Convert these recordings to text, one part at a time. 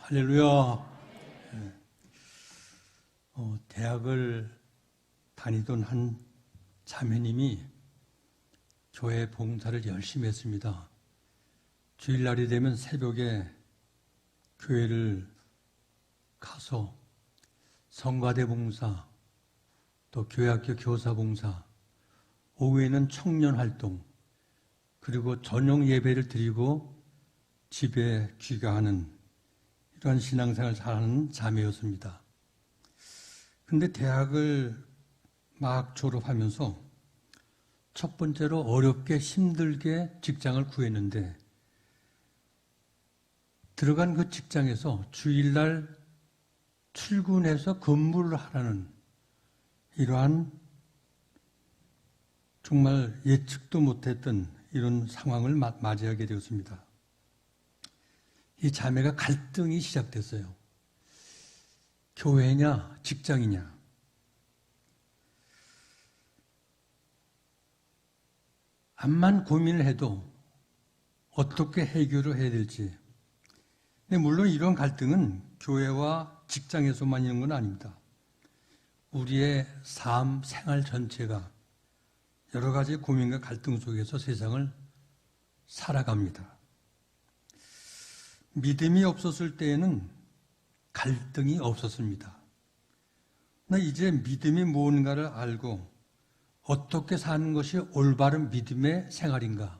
할렐루야. 대학을 다니던 한 자매님이 교회 봉사를 열심히 했습니다. 주일날이 되면 새벽에 교회를 가서 성가대 봉사, 또 교회학교 교사 봉사, 오후에는 청년 활동, 그리고 저녁 예배를 드리고 집에 귀가하는 이러한 신앙생활을 잘하는 자매였습니다. 근데 대학을 막 졸업하면서 첫 번째로 어렵게 힘들게 직장을 구했는데 들어간 그 직장에서 주일날 출근해서 근무를 하라는 이러한 정말 예측도 못했던 이런 상황을 맞이하게 되었습니다. 이 자매가 갈등이 시작됐어요. 교회냐 직장이냐. 암만 고민을 해도 어떻게 해결을 해야 될지. 근데 물론 이런 갈등은 교회와 직장에서만 있는 건 아닙니다. 우리의 삶, 생활 전체가 여러 가지 고민과 갈등 속에서 세상을 살아갑니다. 믿음이 없었을 때에는 갈등이 없었습니다. 그러나 이제 믿음이 무언가를 알고 어떻게 사는 것이 올바른 믿음의 생활인가,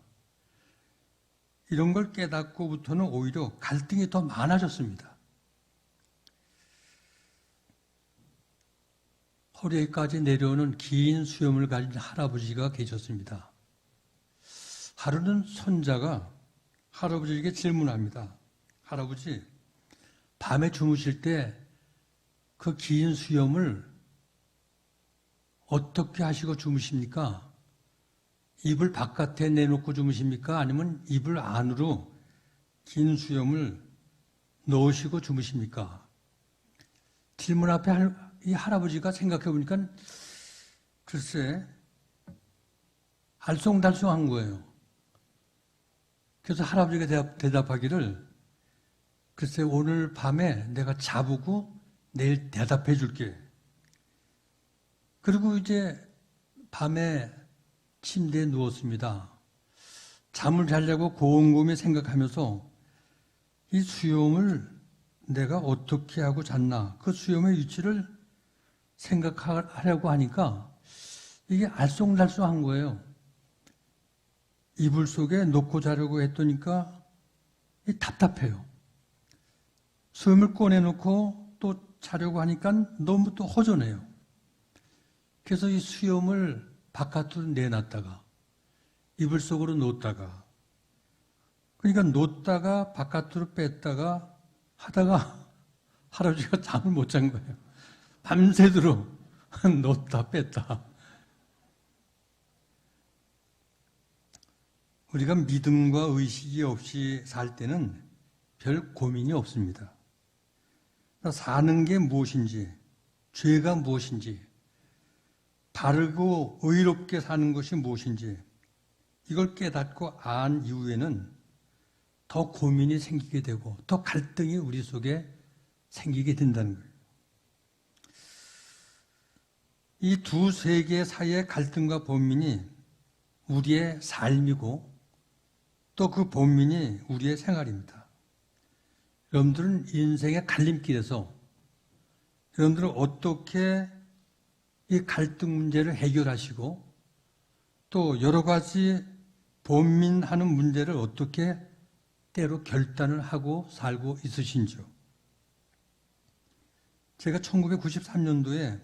이런 걸 깨닫고부터는 오히려 갈등이 더 많아졌습니다. 허리에까지 내려오는 긴 수염을 가진 할아버지가 계셨습니다. 하루는 손자가 할아버지에게 질문합니다. 할아버지, 밤에 주무실 때 그 긴 수염을 어떻게 하시고 주무십니까? 이불 바깥에 내놓고 주무십니까? 아니면 이불 안으로 긴 수염을 넣으시고 주무십니까? 질문 앞에 이 할아버지가 생각해 보니까 글쎄 알쏭달쏭한 거예요. 그래서 할아버지가 대답하기를 글쎄 오늘 밤에 내가 자보고 내일 대답해 줄게. 그리고 이제 밤에 침대에 누웠습니다. 잠을 자려고 곰곰이 생각하면서 이 수염을 내가 어떻게 하고 잤나, 그 수염의 위치를 생각하려고 하니까 이게 알쏭달쏭한 거예요. 이불 속에 놓고 자려고 했더니까 답답해요. 수염을 꺼내놓고 또 자려고 하니까 너무 또 허전해요. 그래서 이 수염을 바깥으로 내놨다가 이불 속으로 놓다가, 그러니까 놓다가 바깥으로 뺐다가 하다가 할아버지가 잠을 못 잔 거예요. 밤새도록 놓다 뺐다. 우리가 믿음과 의식이 없이 살 때는 별 고민이 없습니다. 사는 게 무엇인지, 죄가 무엇인지, 바르고 의롭게 사는 것이 무엇인지, 이걸 깨닫고 안 이후에는 더 고민이 생기게 되고 더 갈등이 우리 속에 생기게 된다는 거예요. 이 두 세계 사이의 갈등과 번민이 우리의 삶이고 또 그 번민이 우리의 생활입니다. 여러분들은 인생의 갈림길에서 여러분들은 어떻게 이 갈등 문제를 해결하시고 또 여러 가지 번민하는 문제를 어떻게 때로 결단을 하고 살고 있으신지요? 제가 1993년도에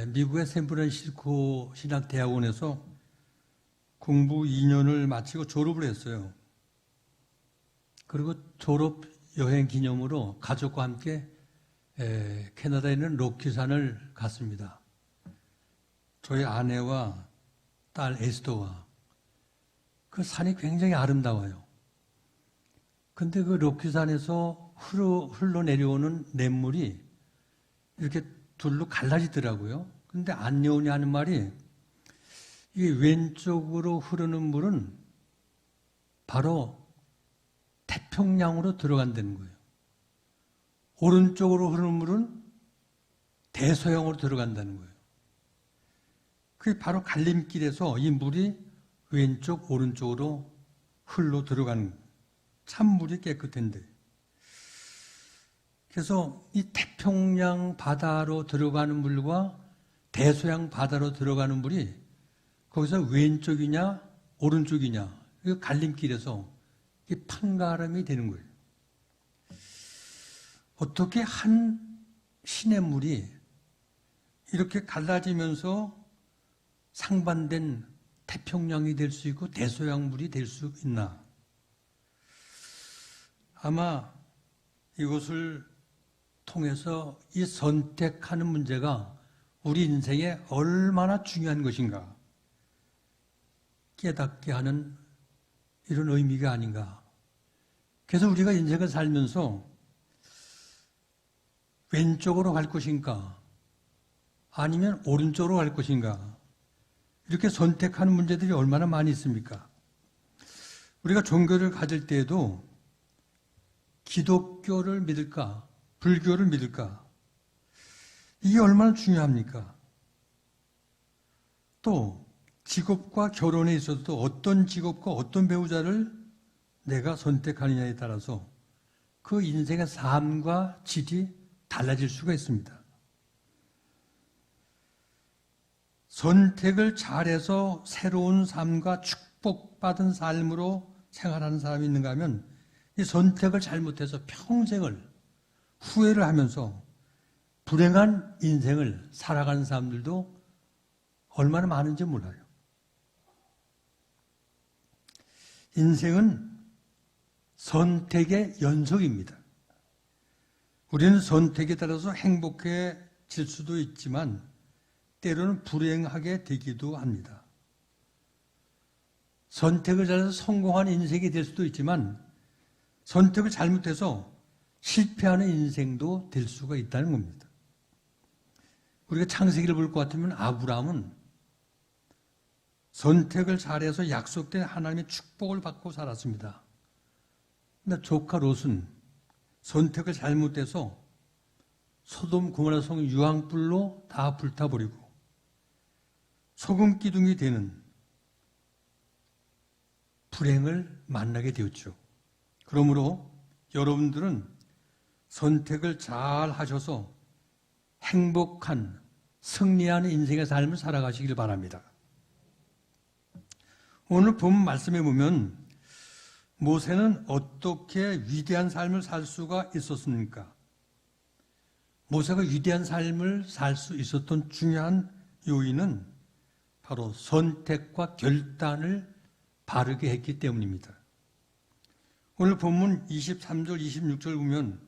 미국의 샌프란시스코 신학대학원에서 공부 2년을 마치고 졸업을 했어요. 그리고 졸업 여행 기념으로 가족과 함께 캐나다에 있는 로키산을 갔습니다. 저희 아내와 딸 에스더와. 그 산이 굉장히 아름다워요. 근데 그 로키산에서 흘러내려오는 냇물이 이렇게 둘로 갈라지더라고요. 근데 안 여우냐 하는 말이, 이 왼쪽으로 흐르는 물은 바로 태평양으로 들어간다는 거예요. 오른쪽으로 흐르는 물은 대서양으로 들어간다는 거예요. 그게 바로 갈림길에서 이 물이 왼쪽, 오른쪽으로 흘러 들어가는 거예요. 참 물이 깨끗한데. 그래서 이 태평양 바다로 들어가는 물과 대서양 바다로 들어가는 물이 거기서 왼쪽이냐 오른쪽이냐 그 갈림길에서 이 판가름이 되는 거예요. 어떻게 한 시냇물이 이렇게 갈라지면서 상반된 태평양이 될 수 있고 대서양물이 될 수 있나? 아마 이것을 통해서 이 선택하는 문제가 우리 인생에 얼마나 중요한 것인가 깨닫게 하는 이런 의미가 아닌가. 그래서 우리가 인생을 살면서 왼쪽으로 갈 것인가 아니면 오른쪽으로 갈 것인가 이렇게 선택하는 문제들이 얼마나 많이 있습니까? 우리가 종교를 가질 때에도 기독교를 믿을까 불교를 믿을까 이게 얼마나 중요합니까? 또 직업과 결혼에 있어서도 어떤 직업과 어떤 배우자를 내가 선택하느냐에 따라서 그 인생의 삶과 질이 달라질 수가 있습니다. 선택을 잘해서 새로운 삶과 축복받은 삶으로 생활하는 사람이 있는가 하면 이 선택을 잘못해서 평생을 후회를 하면서 불행한 인생을 살아가는 사람들도 얼마나 많은지 몰라요. 인생은 선택의 연속입니다. 우리는 선택에 따라서 행복해질 수도 있지만 때로는 불행하게 되기도 합니다. 선택을 잘해서 성공한 인생이 될 수도 있지만 선택을 잘못해서 실패하는 인생도 될 수가 있다는 겁니다. 우리가 창세기를 볼 것 같으면 아브라함은 선택을 잘해서 약속된 하나님의 축복을 받고 살았습니다. 근데 조카 롯은 선택을 잘못해서 소돔 고모라 성 유황불로 다 불타버리고 소금 기둥이 되는 불행을 만나게 되었죠. 그러므로 여러분들은 선택을 잘 하셔서 행복한 승리하는 인생의 삶을 살아가시길 바랍니다. 오늘 본 말씀에 보면 모세는 어떻게 위대한 삶을 살 수가 있었습니까? 모세가 위대한 삶을 살 수 있었던 중요한 요인은 바로 선택과 결단을 바르게 했기 때문입니다. 오늘 본문 23절, 26절 보면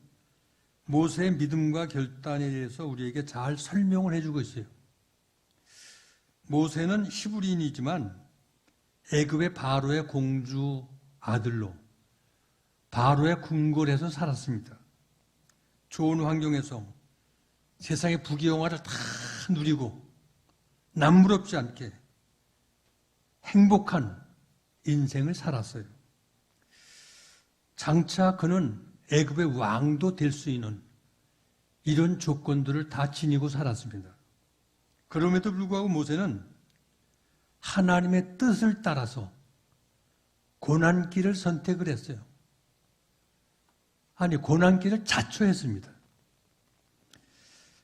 모세의 믿음과 결단에 대해서 우리에게 잘 설명을 해주고 있어요. 모세는 히브리인이지만 애굽의 바로의 공주 아들로 바로의 궁궐에서 살았습니다. 좋은 환경에서 세상의 부귀영화를 다 누리고 남부럽지 않게 행복한 인생을 살았어요. 장차 그는 애굽의 왕도 될 수 있는 이런 조건들을 다 지니고 살았습니다. 그럼에도 불구하고 모세는 하나님의 뜻을 따라서 고난길을 선택을 했어요. 아니, 고난길을 자초했습니다.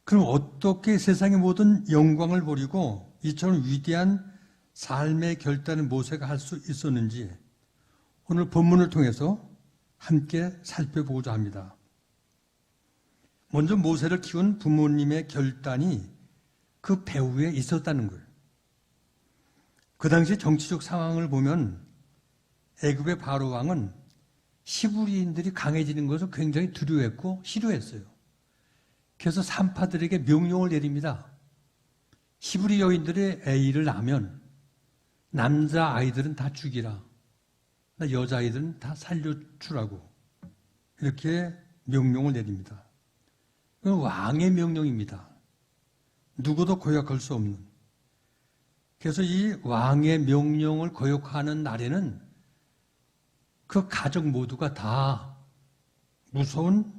그럼 어떻게 세상의 모든 영광을 버리고 이처럼 위대한 삶의 결단을 모세가 할 수 있었는지 오늘 본문을 통해서 함께 살펴보고자 합니다. 먼저 모세를 키운 부모님의 결단이 그 배후에 있었다는 거예요. 그 당시 정치적 상황을 보면 애굽의 바로 왕은 히브리인들이 강해지는 것을 굉장히 두려워했고 싫어했어요. 그래서 산파들에게 명령을 내립니다. 히브리 여인들의 애를 낳으면 남자 아이들은 다 죽이라. 여자아이들은 다 살려주라고 이렇게 명령을 내립니다. 그건 왕의 명령입니다. 누구도 거역할 수 없는. 그래서 이 왕의 명령을 거역하는 날에는 그 가족 모두가 다 무서운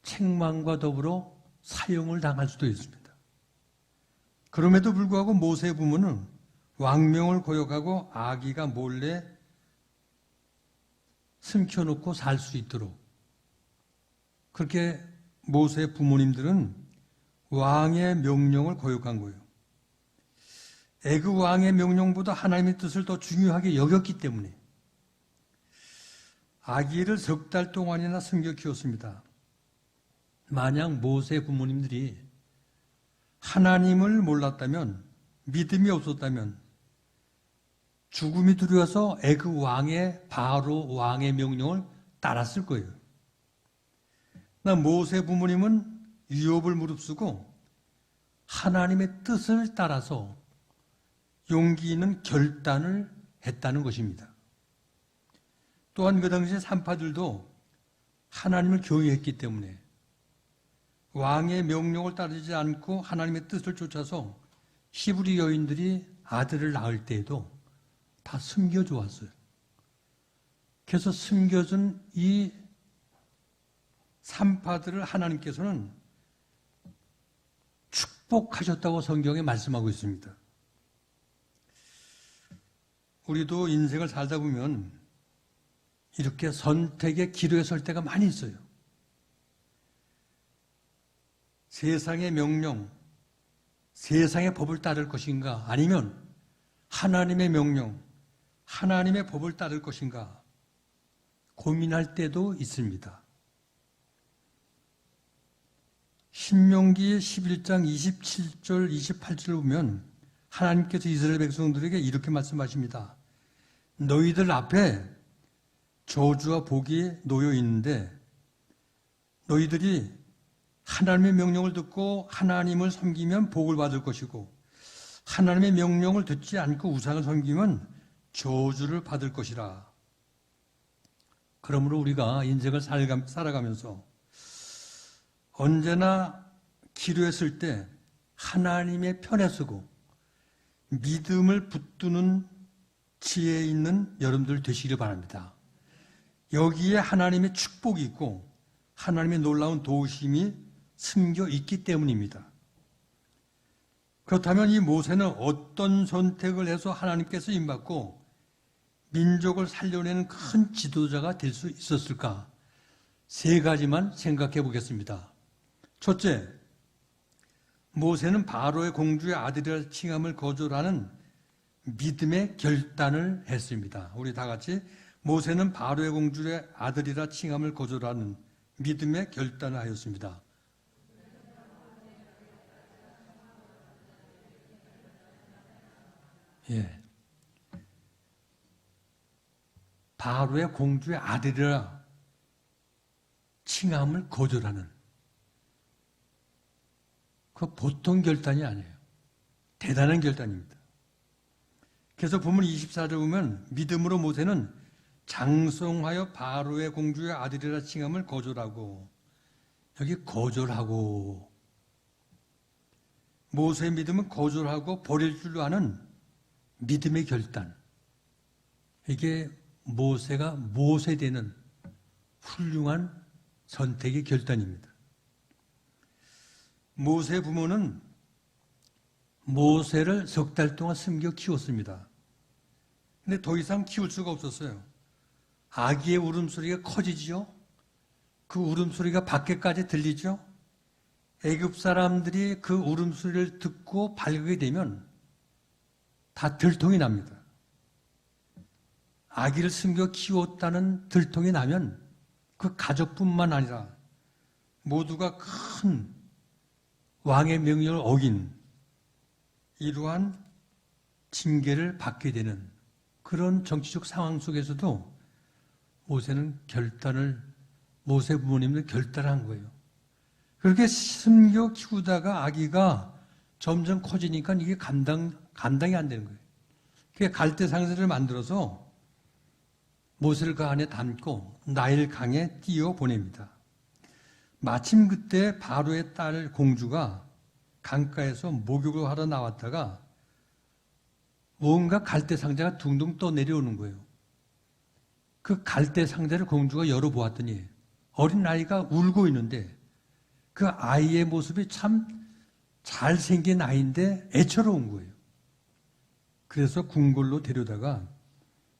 책망과 더불어 사형을 당할 수도 있습니다. 그럼에도 불구하고 모세 부모는 왕명을 고역하고 아기가 몰래 숨겨놓고 살 수 있도록 그렇게 모세 부모님들은 왕의 명령을 고역한 거예요. 애굽 왕의 명령보다 하나님의 뜻을 더 중요하게 여겼기 때문에 아기를 3달 동안이나 숨겨 키웠습니다. 만약 모세 부모님들이 하나님을 몰랐다면, 믿음이 없었다면 죽음이 두려워서 애굽 왕의 바로 왕의 명령을 따랐을 거예요. 모세 부모님은 유업을 무릅쓰고 하나님의 뜻을 따라서 용기 있는 결단을 했다는 것입니다. 또한 그 당시 산파들도 하나님을 경외했기 때문에 왕의 명령을 따르지 않고 하나님의 뜻을 쫓아서 히브리 여인들이 아들을 낳을 때에도 다 숨겨져 왔어요. 그래서 숨겨진 이 산파들을 하나님께서는 축복하셨다고 성경에 말씀하고 있습니다. 우리도 인생을 살다 보면 이렇게 선택의 기로에 설 때가 많이 있어요. 세상의 명령, 세상의 법을 따를 것인가 아니면 하나님의 명령, 하나님의 법을 따를 것인가 고민할 때도 있습니다. 신명기 11장 27절, 28절을 보면 하나님께서 이스라엘 백성들에게 이렇게 말씀하십니다. 너희들 앞에 저주와 복이 놓여 있는데 너희들이 하나님의 명령을 듣고 하나님을 섬기면 복을 받을 것이고 하나님의 명령을 듣지 않고 우상을 섬기면 저주를 받을 것이라. 그러므로 우리가 인생을 살아가면서 언제나 기도에 쓸 때 하나님의 편에 서고 믿음을 붙드는 지혜 있는 여러분들 되시길 바랍니다. 여기에 하나님의 축복이 있고 하나님의 놀라운 도우심이 숨겨 있기 때문입니다. 그렇다면 이 모세는 어떤 선택을 해서 하나님께서 임받고 민족을 살려내는 큰 지도자가 될 수 있었을까? 3가지만 생각해 보겠습니다. 첫째, 모세는 바로의 공주의 아들이라 칭함을 거절하는 믿음의 결단을 했습니다. 우리 다 같이 모세는 바로의 공주의 아들이라 칭함을 거절하는 믿음의 결단을 하였습니다. 예. 바로의 공주의 아들이라 칭함을 거절하는 그 보통 결단이 아니에요. 대단한 결단입니다. 그래서 본문 24절 보면 믿음으로 모세는 장성하여 바로의 공주의 아들이라 칭함을 거절하고 여기 거절하고 모세의 믿음은 거절하고 버릴 줄로 아는 믿음의 결단. 이게 모세가 모세되는 훌륭한 선택의 결단입니다. 모세 부모는 모세를 3달 동안 숨겨 키웠습니다. 근데 더 이상 키울 수가 없었어요. 아기의 울음소리가 커지죠. 그 울음소리가 밖에까지 들리죠. 애굽 사람들이 그 울음소리를 듣고 발견하게 되면 다 들통이 납니다. 아기를 숨겨 키웠다는 들통이 나면 그 가족뿐만 아니라 모두가 큰 왕의 명령을 어긴 이러한 징계를 받게 되는 그런 정치적 상황 속에서도 모세 부모님은 결단을 한 거예요. 그렇게 숨겨 키우다가 아기가 점점 커지니까 이게 감당이 안 되는 거예요. 그게 갈대 상자를 만들어서 모세를 그 안에 담고 나일 강에 띄워 보냅니다. 마침 그때 바로의 딸 공주가 강가에서 목욕을 하러 나왔다가 뭔가 갈대 상자가 둥둥 떠내려오는 거예요. 그 갈대 상자를 공주가 열어보았더니 어린아이가 울고 있는데 그 아이의 모습이 참 잘생긴 아이인데 애처로운 거예요. 그래서 궁궐로 데려다가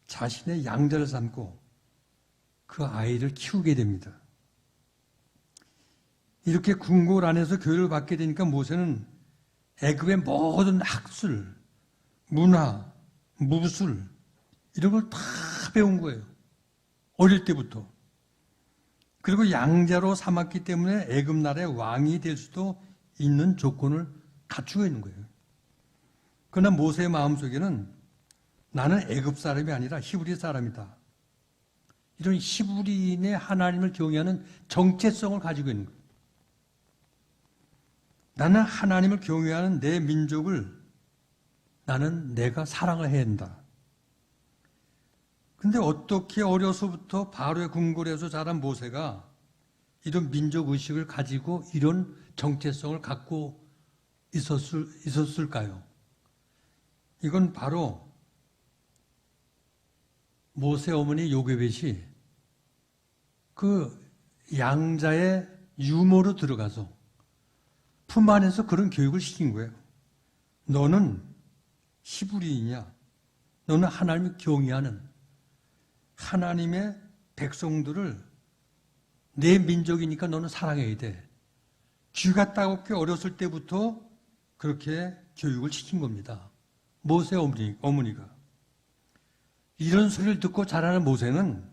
자신의 양자를 삼고 그 아이를 키우게 됩니다. 이렇게 궁궐 안에서 교육을 받게 되니까 모세는 애굽의 모든 학술, 문화, 무술 이런 걸 다 배운 거예요. 어릴 때부터. 그리고 양자로 삼았기 때문에 애굽 나라의 왕이 될 수도 있는 조건을 갖추고 있는 거예요. 그러나 모세의 마음속에는 나는 애굽 사람이 아니라 히브리 사람이다. 이런 히브리인의 하나님을 경외하는 정체성을 가지고 있는 거예요. 나는 하나님을 경외하는 내 민족을 나는 내가 사랑을 해야 한다. 근데 어떻게 어려서부터 바로의 궁궐에서 자란 모세가 이런 민족 의식을 가지고 이런 정체성을 갖고 있었을까요? 이건 바로 모세 어머니 요게벳이 그 양자의 유모로 들어가서 품 안에서 그런 교육을 시킨 거예요. 너는 히브리인이야. 너는 하나님을 경외하는 하나님의 백성들을 내 민족이니까 너는 사랑해야 돼. 쥐가 따갑게 어렸을 때부터 그렇게 교육을 시킨 겁니다. 모세 어머니가. 이런 소리를 듣고 자라는 모세는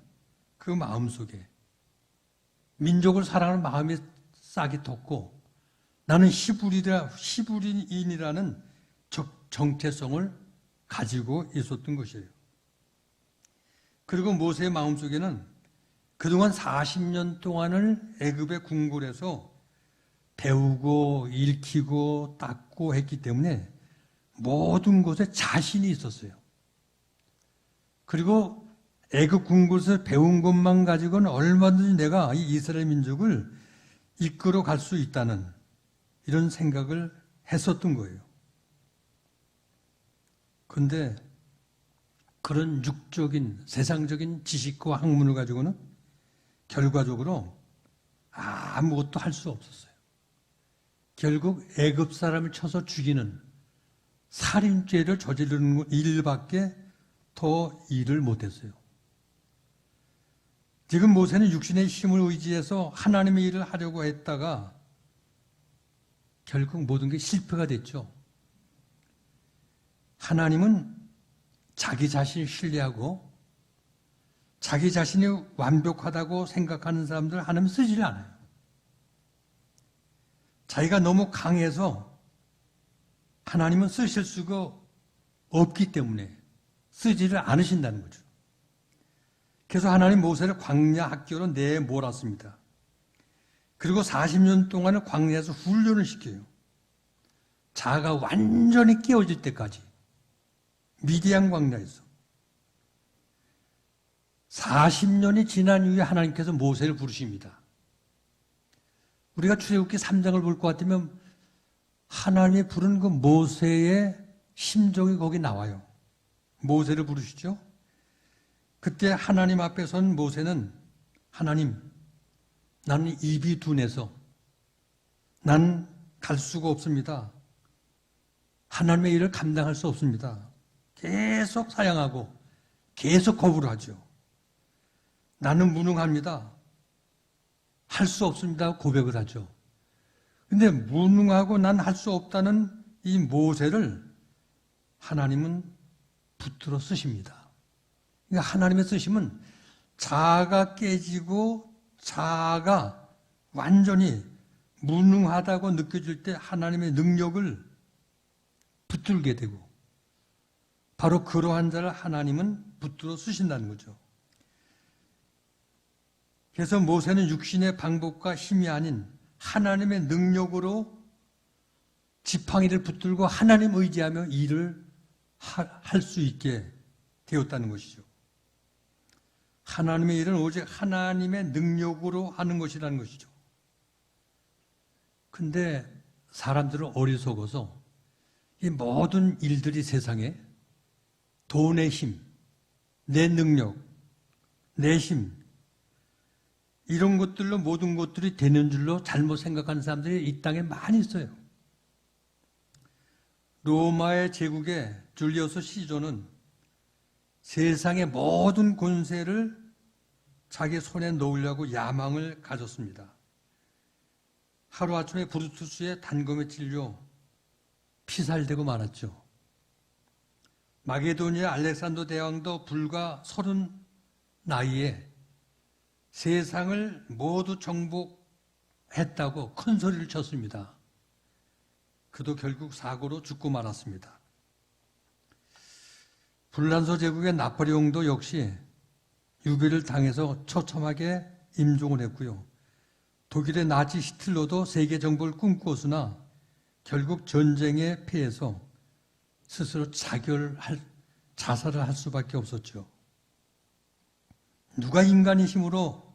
그 마음속에 민족을 사랑하는 마음이 싹이 텄고 나는 히브리인이라는 정체성을 가지고 있었던 것이에요. 그리고 모세의 마음속에는 그동안 40년 동안을 애굽의 궁궐에서 배우고 읽히고 닦고 했기 때문에 모든 것에 자신이 있었어요. 그리고 애굽 궁궐에서 배운 것만 가지고는 얼마든지 내가 이 이스라엘 민족을 이끌어 갈 수 있다는 이런 생각을 했었던 거예요. 그런데 그런 육적인 세상적인 지식과 학문을 가지고는 결과적으로 아무것도 할 수 없었어요. 결국 애굽 사람을 쳐서 죽이는 살인죄를 저지르는 일밖에 더 일을 못했어요. 지금 모세는 육신의 힘을 의지해서 하나님의 일을 하려고 했다가 결국 모든 게 실패가 됐죠. 하나님은 자기 자신을 신뢰하고 자기 자신이 완벽하다고 생각하는 사람들 하나님 쓰지를 않아요. 자기가 너무 강해서 하나님은 쓰실 수가 없기 때문에 쓰지를 않으신다는 거죠. 그래서 하나님 모세를 광야 학교로 내몰았습니다. 그리고 40년 동안을 광야에서 훈련을 시켜요. 자아가 완전히 깨어질 때까지 미디안 광야에서 40년이 지난 이후에 하나님께서 모세를 부르십니다. 우리가 출애굽기 3장을 볼 것 같으면 하나님이 부른 그 모세의 심정이 거기 나와요. 모세를 부르시죠. 그때 하나님 앞에 선 모세는 하나님, 나는 입이 둔해서 난 갈 수가 없습니다. 하나님의 일을 감당할 수 없습니다. 계속 사양하고 계속 거부를 하죠. 나는 무능합니다. 할 수 없습니다. 고백을 하죠. 근데 무능하고 난 할 수 없다는 이 모세를 하나님은 붙들어 쓰십니다. 그러니까 하나님의 쓰심은 자아가 깨지고 자아가 완전히 무능하다고 느껴질 때 하나님의 능력을 붙들게 되고 바로 그러한 자를 하나님은 붙들어 쓰신다는 거죠. 그래서 모세는 육신의 방법과 힘이 아닌 하나님의 능력으로 지팡이를 붙들고 하나님 의지하며 일을 할 수 있게 되었다는 것이죠. 하나님의 일은 오직 하나님의 능력으로 하는 것이라는 것이죠. 근데 사람들은 어리석어서 이 모든 일들이 세상에 돈의 힘, 내 능력, 내 힘, 이런 것들로 모든 것들이 되는 줄로 잘못 생각하는 사람들이 이 땅에 많이 있어요. 로마의 제국의 줄리어스 시조는 세상의 모든 권세를 자기 손에 놓으려고 야망을 가졌습니다. 하루아침에 브루투스의 단검에 찔려 피살되고 말았죠. 마게도니아 알렉산더 대왕도 불과 30 나이에 세상을 모두 정복했다고 큰 소리를 쳤습니다. 그도 결국 사고로 죽고 말았습니다. 불란서 제국의 나폴레옹도 역시 유배를 당해서 처참하게 임종을 했고요. 독일의 나치 히틀러도 세계 정복을 꿈꾸었으나 결국 전쟁에 패해서 스스로 자살을 할 수밖에 없었죠. 누가 인간의 힘으로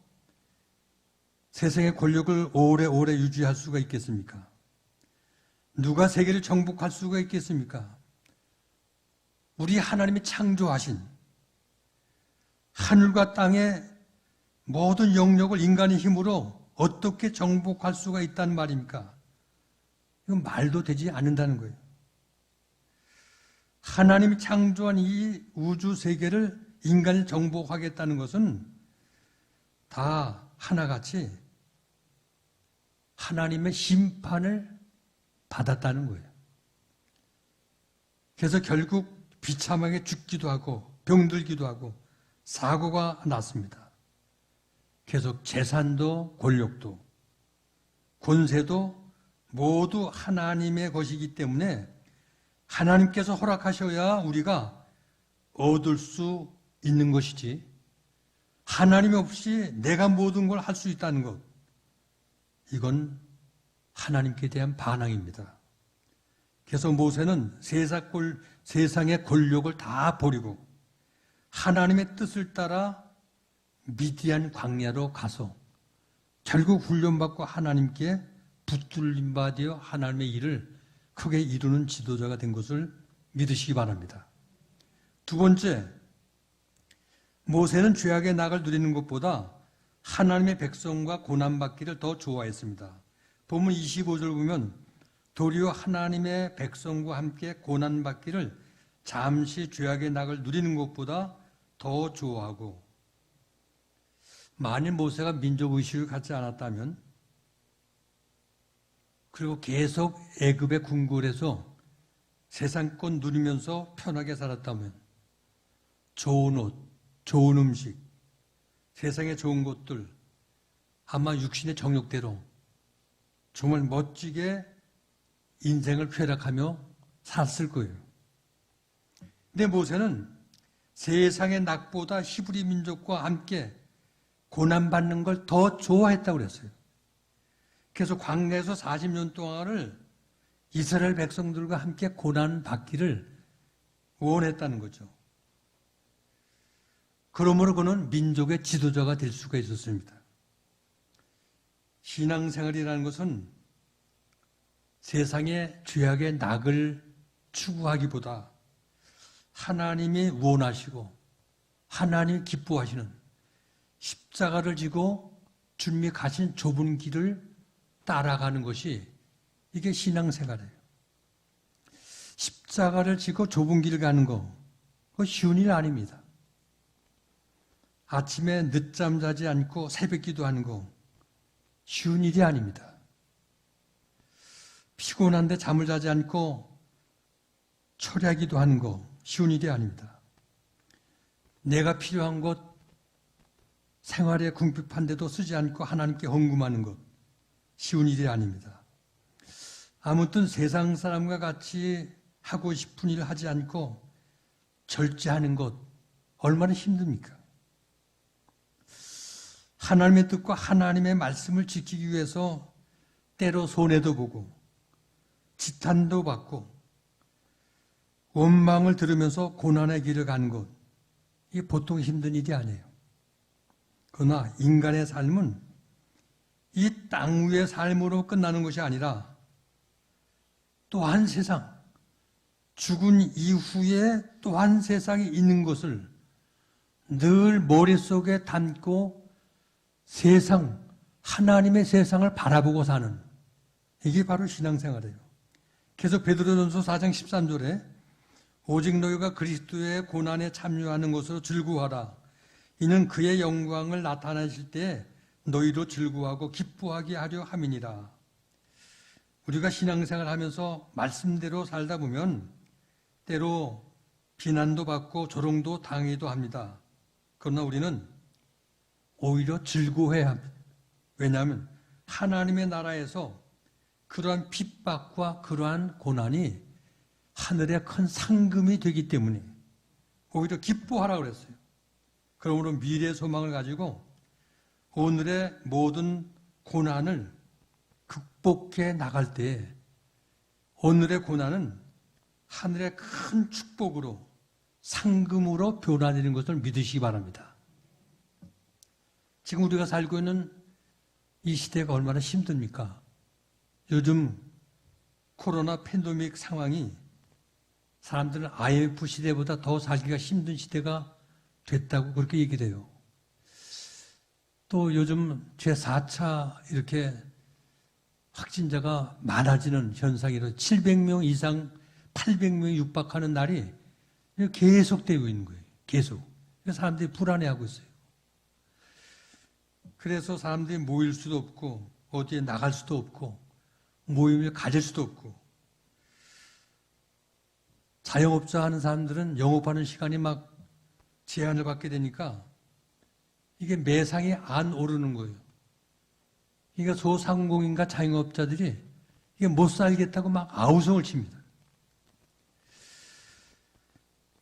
세상의 권력을 오래오래 유지할 수가 있겠습니까? 누가 세계를 정복할 수가 있겠습니까? 우리 하나님이 창조하신 하늘과 땅의 모든 영역을 인간의 힘으로 어떻게 정복할 수가 있다는 말입니까? 이건 말도 되지 않는다는 거예요. 하나님이 창조한 이 우주 세계를 인간이 정복하겠다는 것은 다 하나같이 하나님의 심판을 받았다는 거예요. 그래서 결국 비참하게 죽기도 하고 병들기도 하고 사고가 났습니다. 계속 재산도 권력도 권세도 모두 하나님의 것이기 때문에 하나님께서 허락하셔야 우리가 얻을 수 있는 것이지, 하나님 없이 내가 모든 걸 할 수 있다는 것, 이건 하나님께 대한 반항입니다. 그래서 모세는 세상의 권력을 다 버리고 하나님의 뜻을 따라 미디안 광야로 가서 결국 훈련받고 하나님께 붙들림 받아 하나님의 일을 크게 이루는 지도자가 된 것을 믿으시기 바랍니다. 두 번째, 모세는 죄악의 낙을 누리는 것보다 하나님의 백성과 고난받기를 더 좋아했습니다. 본문 25절 보면 도리어 하나님의 백성과 함께 고난받기를 잠시 죄악의 낙을 누리는 것보다 더 좋아하고, 만일 모세가 민족의식을 갖지 않았다면, 그리고 계속 애굽의 궁궐에서 세상권 누리면서 편하게 살았다면, 좋은 옷, 좋은 음식, 세상의 좋은 것들, 아마 육신의 정욕대로 정말 멋지게 인생을 쾌락하며 샀을 거예요. 근데 모세는 세상의 낙보다 히브리 민족과 함께 고난받는 걸 더 좋아했다고 그랬어요. 그래서 광야에서 40년 동안을 이스라엘 백성들과 함께 고난받기를 원했다는 거죠. 그러므로 그는 민족의 지도자가 될 수가 있었습니다. 신앙생활이라는 것은 세상의 죄악의 낙을 추구하기보다 하나님이 원하시고 하나님이 기뻐하시는 십자가를 지고 주님이 가신 좁은 길을 따라가는 것이, 이게 신앙생활이에요. 십자가를 지고 좁은 길을 가는 거, 그거 쉬운 일 아닙니다. 아침에 늦잠 자지 않고 새벽 기도하는 거 쉬운 일이 아닙니다. 피곤한데 잠을 자지 않고 철야기도 하는 거 쉬운 일이 아닙니다. 내가 필요한 것 생활에 궁핍한데도 쓰지 않고 하나님께 헌금하는 것 쉬운 일이 아닙니다. 아무튼 세상 사람과 같이 하고 싶은 일을 하지 않고 절제하는 것 얼마나 힘듭니까? 하나님의 뜻과 하나님의 말씀을 지키기 위해서 때로 손해도 보고 지탄도 받고 원망을 들으면서 고난의 길을 가는 것, 이게 보통 힘든 일이 아니에요. 그러나 인간의 삶은 이 땅 위의 삶으로 끝나는 것이 아니라 또 한 세상, 죽은 이후에 또 한 세상이 있는 것을 늘 머릿속에 담고 세상, 하나님의 세상을 바라보고 사는, 이게 바로 신앙생활이에요. 계속 베드로전서 4장 13절에 오직 너희가 그리스도의 고난에 참여하는 것으로 즐거워하라. 이는 그의 영광을 나타내실 때 너희도 즐거워하고 기뻐하게 하려 함이니라. 우리가 신앙생활 하면서 말씀대로 살다 보면 때로 비난도 받고 조롱도 당하기도 합니다. 그러나 우리는 오히려 즐거워해야 합니다. 왜냐하면 하나님의 나라에서 그러한 핍박과 그러한 고난이 하늘의 큰 상금이 되기 때문에 오히려 기뻐하라고 그랬어요. 그러므로 미래의 소망을 가지고 오늘의 모든 고난을 극복해 나갈 때 오늘의 고난은 하늘의 큰 축복으로 상금으로 변화되는 것을 믿으시기 바랍니다. 지금 우리가 살고 있는 이 시대가 얼마나 힘듭니까? 요즘 코로나 팬데믹 상황이 사람들은 IMF 시대보다 더 살기가 힘든 시대가 됐다고 그렇게 얘기를 해요. 또 요즘 제4차 이렇게 확진자가 많아지는 현상이라 700명 이상 800명이 육박하는 날이 계속되고 있는 거예요. 계속. 그래서 사람들이 불안해하고 있어요. 그래서 사람들이 모일 수도 없고 어디에 나갈 수도 없고 모임을 가질 수도 없고 자영업자 하는 사람들은 영업하는 시간이 막 제한을 받게 되니까 이게 매상이 안 오르는 거예요. 그러니까 소상공인과 자영업자들이 이게 못 살겠다고 막 아우성을 칩니다.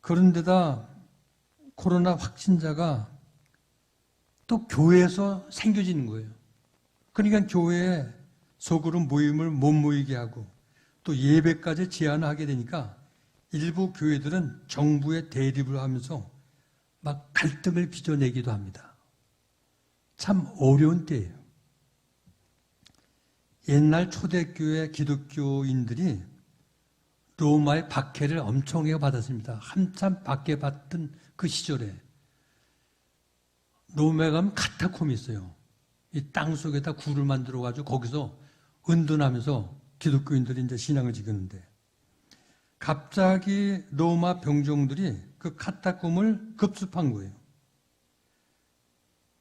그런데다 코로나 확진자가 또 교회에서 생겨지는 거예요. 그러니까 교회에 소그룹 모임을 못 모이게 하고 또 예배까지 제한하게 되니까 일부 교회들은 정부에 대립을 하면서 막 갈등을 빚어내기도 합니다. 참 어려운 때예요. 옛날 초대교회 기독교인들이 로마의 박해를 엄청나게 받았습니다. 한참 박해받던 그 시절에 로마에 가면 카타콤이 있어요. 이 땅 속에다 굴을 만들어가지고 거기서 은둔하면서 기독교인들이 이제 신앙을 지켰는데 갑자기 로마 병정들이 그 카타콤을 급습한 거예요.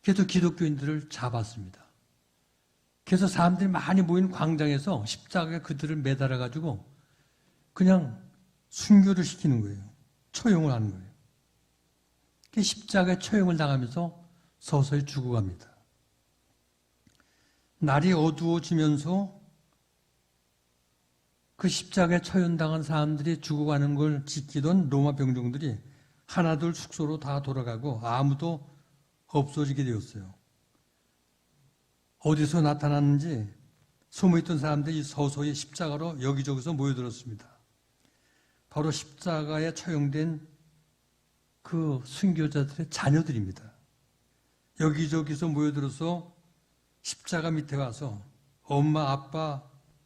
그래서 기독교인들을 잡았습니다. 그래서 사람들이 많이 모인 광장에서 십자가에 그들을 매달아가지고 그냥 순교를 시키는 거예요. 처형을 하는 거예요. 십자가에 처형을 당하면서 서서히 죽어갑니다. 날이 어두워지면서 그 십자가에 처형당한 사람들이 죽어가는 걸 지키던 로마 병정들이 하나둘 숙소로 다 돌아가고 아무도 없어지게 되었어요. 어디서 나타났는지 숨어있던 사람들이 서서히 십자가로 여기저기서 모여들었습니다. 바로 십자가에 처형된 그 순교자들의 자녀들입니다. 여기저기서 모여들어서 십자가 밑에 와서 엄마, 아빠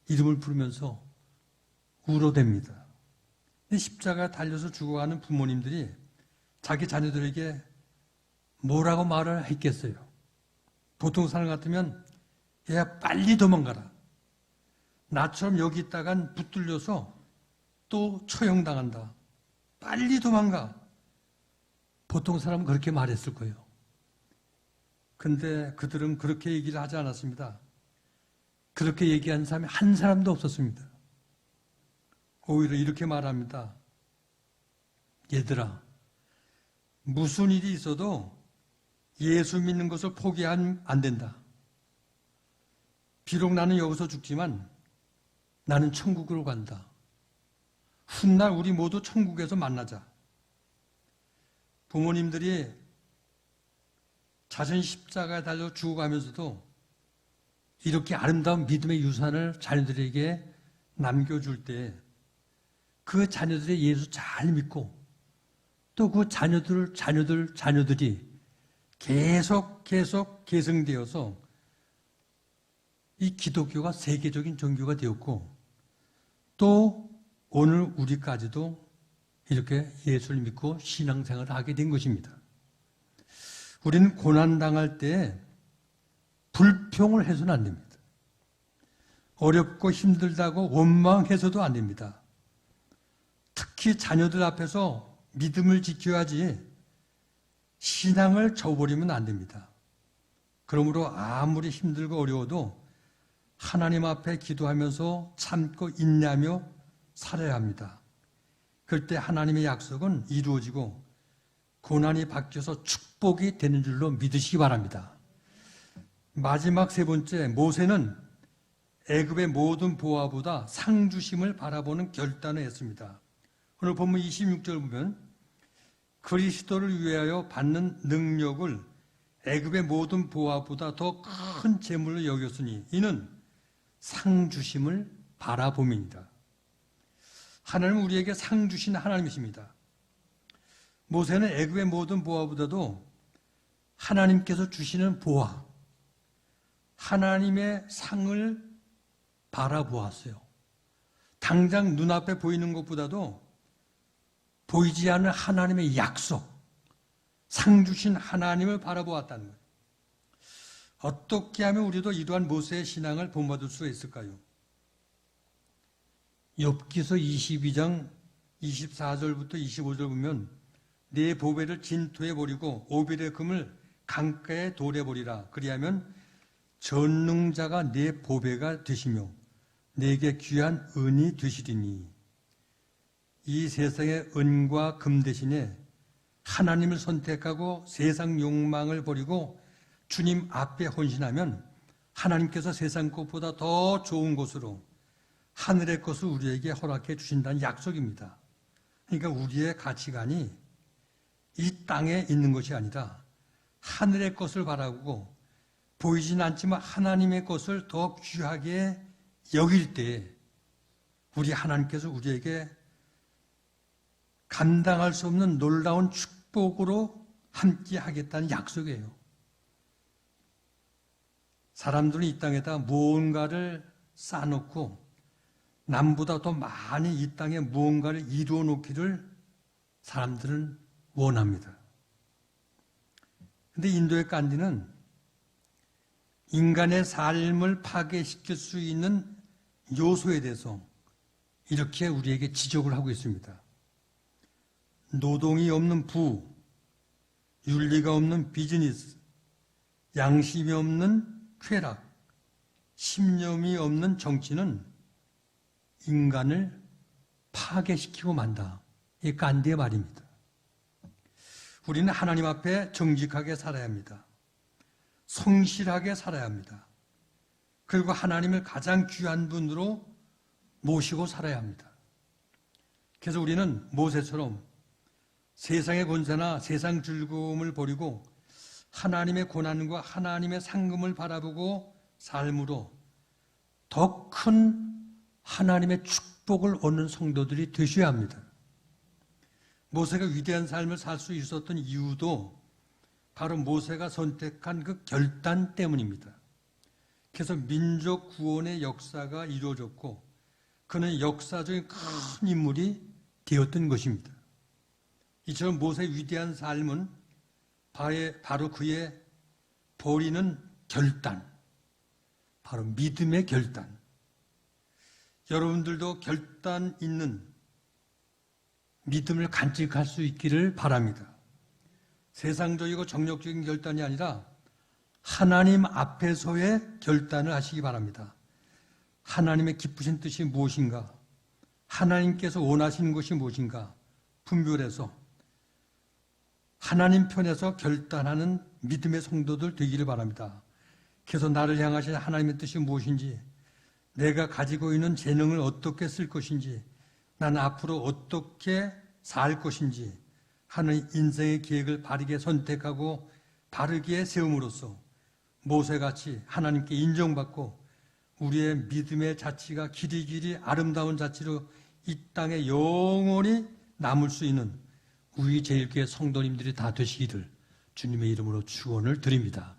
이름을 부르면서 울어댑니다. 십자가에 달려서 죽어가는 부모님들이 자기 자녀들에게 뭐라고 말을 했겠어요? 보통 사람 같으면 얘야 빨리 도망가라. 나처럼 여기 있다간 붙들려서 또 처형당한다. 빨리 도망가. 보통 사람은 그렇게 말했을 거예요. 근데 그들은 그렇게 얘기를 하지 않았습니다. 그렇게 얘기한 사람이 한 사람도 없었습니다. 오히려 이렇게 말합니다. 얘들아, 무슨 일이 있어도 예수 믿는 것을 포기하면 안 된다. 비록 나는 여기서 죽지만 나는 천국으로 간다. 훗날 우리 모두 천국에서 만나자. 부모님들이 자신 십자가에 달려 죽어가면서도 이렇게 아름다운 믿음의 유산을 자녀들에게 남겨줄 때 그 자녀들이 예수 잘 믿고 또 그 자녀들이 계속 계승되어서 이 기독교가 세계적인 종교가 되었고 또 오늘 우리까지도 이렇게 예수를 믿고 신앙생활을 하게 된 것입니다. 우리는 고난당할 때 불평을 해서는 안 됩니다. 어렵고 힘들다고 원망해서도 안 됩니다. 특히 자녀들 앞에서 믿음을 지켜야지 신앙을 저버리면 안 됩니다. 그러므로 아무리 힘들고 어려워도 하나님 앞에 기도하면서 참고 인내하며 살아야 합니다. 그럴 때 하나님의 약속은 이루어지고 고난이 바뀌어서 축복이 되는 줄로 믿으시기 바랍니다. 마지막 세 번째, 모세는 애굽의 모든 보화보다 상주심을 바라보는 결단을 했습니다. 오늘 본문 26절 보면 그리스도를 위하여 받는 능력을 애굽의 모든 보화보다 더 큰 재물로 여겼으니 이는 상주심을 바라봄입니다. 하나님은 우리에게 상주신 하나님이십니다. 모세는 애굽의 모든 보화보다도 하나님께서 주시는 보화, 하나님의 상을 바라보았어요. 당장 눈앞에 보이는 것보다도 보이지 않는 하나님의 약속, 상 주신 하나님을 바라보았다는 거예요. 어떻게 하면 우리도 이러한 모세의 신앙을 본받을 수 있을까요? 욥기서 22장 24절부터 25절 보면 내 보배를 진토에 버리고 오빌의 금을 강가에 돌에 버리라. 그리하면 전능자가 내 보배가 되시며 내게 귀한 은이 되시리니 이 세상의 은과 금 대신에 하나님을 선택하고 세상 욕망을 버리고 주님 앞에 헌신하면 하나님께서 세상 것보다 더 좋은 곳으로 하늘의 것을 우리에게 허락해 주신다는 약속입니다. 그러니까 우리의 가치관이 이 땅에 있는 것이 아니라 하늘의 것을 바라보고 보이진 않지만 하나님의 것을 더 귀하게 여길 때 우리 하나님께서 우리에게 감당할 수 없는 놀라운 축복으로 함께 하겠다는 약속이에요. 사람들은 이 땅에다 무언가를 쌓아놓고 남보다 더 많이 이 땅에 무언가를 이루어 놓기를 사람들은 원합니다. 그런데 인도의 간디는 인간의 삶을 파괴시킬 수 있는 요소에 대해서 이렇게 우리에게 지적을 하고 있습니다. 노동이 없는 부, 윤리가 없는 비즈니스, 양심이 없는 쾌락, 신념이 없는 정치는 인간을 파괴시키고 만다. 이게 간디의 말입니다. 우리는 하나님 앞에 정직하게 살아야 합니다. 성실하게 살아야 합니다. 그리고 하나님을 가장 귀한 분으로 모시고 살아야 합니다. 그래서 우리는 모세처럼 세상의 권세나 세상 즐거움을 버리고 하나님의 고난과 하나님의 상급을 바라보고 삶으로 더 큰 하나님의 축복을 얻는 성도들이 되셔야 합니다. 모세가 위대한 삶을 살 수 있었던 이유도 바로 모세가 선택한 그 결단 때문입니다. 그래서 민족 구원의 역사가 이루어졌고 그는 역사적인 큰 인물이 되었던 것입니다. 이처럼 모세의 위대한 삶은 바로 그의 버리는 결단, 바로 믿음의 결단. 여러분들도 결단 있는 믿음을 간직할 수 있기를 바랍니다. 세상적이고 정력적인 결단이 아니라 하나님 앞에서의 결단을 하시기 바랍니다. 하나님의 기쁘신 뜻이 무엇인가? 하나님께서 원하시는 것이 무엇인가? 분별해서 하나님 편에서 결단하는 믿음의 성도들 되기를 바랍니다. 그래서 나를 향하신 하나님의 뜻이 무엇인지, 내가 가지고 있는 재능을 어떻게 쓸 것인지, 나는 앞으로 어떻게 살 것인지 하는 인생의 계획을 바르게 선택하고 바르게 세움으로써 모세같이 하나님께 인정받고 우리의 믿음의 자치가 길이길이 아름다운 자치로 이 땅에 영원히 남을 수 있는 우리 제일교회 성도님들이 다 되시기를 주님의 이름으로 축원을 드립니다.